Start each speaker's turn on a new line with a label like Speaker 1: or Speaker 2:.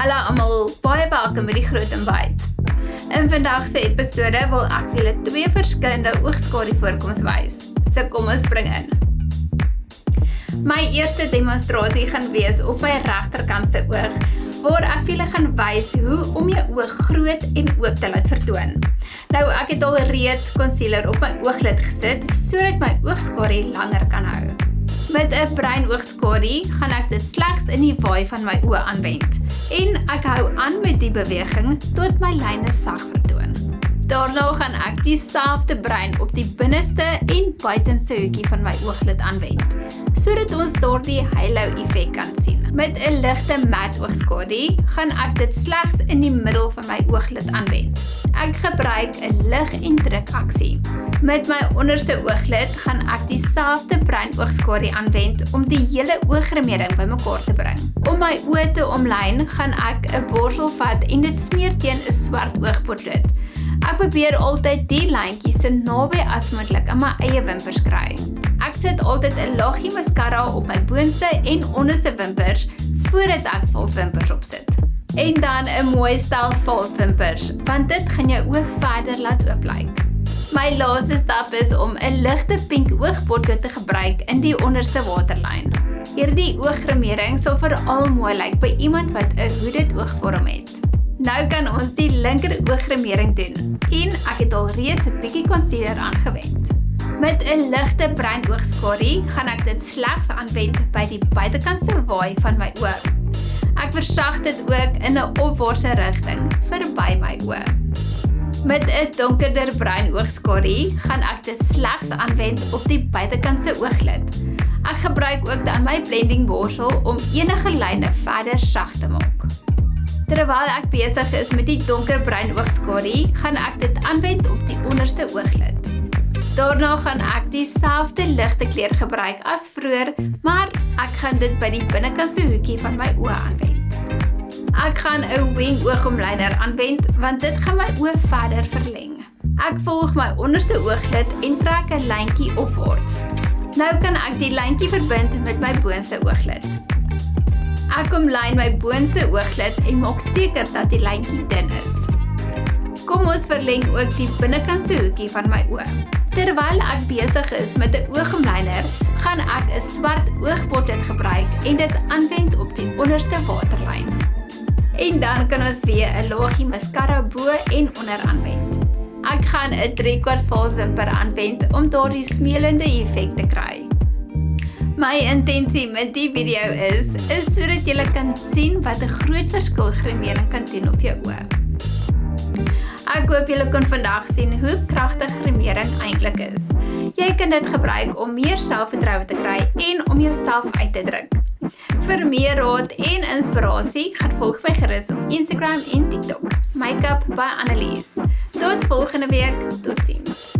Speaker 1: Hallo almal, baie welkom by die Groot en Wyd. In vandag se episode wil ek vir julle 2 verskillende oogskadu voorkoms wys. So kom ons spring in. My eerste demonstrasie gaan wees op my regterkantste oog, waar ek vir julle gaan wys hoe om jou oog groot en oop te laat vertoon. Nou, ek het al reeds concealer op my ooglid gesit, sodat my oogskadu langer kan hou. Met 'n bruin oogskadu gaan ek dit slegs in die waai van my oë aanwend. En ek hou aan met die beweging tot my lyne sag vertoon. Daarna gaan ek dieselfde bruin op die binneste en buitenste hoekie van my ooglid aanwend, sodat ons daardie halo effek kan sien. Met 'n ligte mat oogskadu gaan ek dit slegs in die middel van my ooglid aanwend. Ek gebruik 'n lig en druk aksie. Met my onderste ooglid gaan ek dieselfde bruin oogskadu aanwend om die hele ooggremering bymekaar te bring. Om my oë te omlyn, gaan ek 'n borsel vat en dit smeer teen 'n swart oogpotlood. Ek probeer altyd die lyntjies so naby as moontlik aan my eie wimpers kry. Ek sit altyd 'n laagie mascara op my boonste en onderste wimpers voordat ek valswimpers opsit. En dan 'n mooi stel valswimpers, want dit gaan jou oë verder laat oop lyk. My laaste stap is om 'n ligte pink oogpotlood te gebruik in die onderste waterlyn. Hierdie ooggremering sal veral mooi lyk by iemand wat 'n hooded oogvorm het. Nou kan ons die linker ooggremering doen en ek het al reeds 'n bietjie concealer aangewend. Met 'n ligte bruin oogskadu gaan ek dit slegs aanwend by die buitekantste waai van my oog. Ek versag dit ook in 'n opwaartse rigting verby my oë. Met 'n donkerder bruin oogskadu gaan ek dit slegs aanwend op die buitekantste ooglid. Ek gebruik ook dan my blending borsel om enige lyne verder sag te maak. Terwyl ek besig is met die donkerbruin oogskadu, gaan ek dit aanwend op die onderste ooglid. Daarna gaan ek dieselfde ligte kleur gebruik as vroeër, maar ek gaan dit by die binnekantste hoekie van my oë aanwend. Ek gaan 'n wing oogomlyner aanwend, want dit gaan my oë verder verleng. Ek volg my onderste ooglid en trek 'n lyntjie opwaarts. Nou kan ek die lyntjie verbind met my boonste ooglid. Ek omlyn my boonste ooglid en maak seker dat die lyntjie dun is. Kom ons verleng ook die binnekantste hoekie van my oog. Terwyl ek besig is met 'n oogomlyner, gaan ek 'n swart oogpotlood gebruik en dit aanwend op die onderste waterlyn. En dan kan ons weer 'n laagie mascara bo en onder aanwend. Ek gaan 'n 3/4 valswimper aanwend om daardie smeelende effek te kry. My intensie met die video is sodat jy kan sien wat 'n groot verskil gremering kan doen op jou oë. Ek hoop julle kon vandag sien hoe kragtig gremering eintlik is. Jy kan dit gebruik om meer selfvertroue te kry en om jouself uit te druk. Vir meer raad en inspirasie, gaan volg my gerus op Instagram en TikTok. Makeup by Annelies. Tot volgende week, totsiens.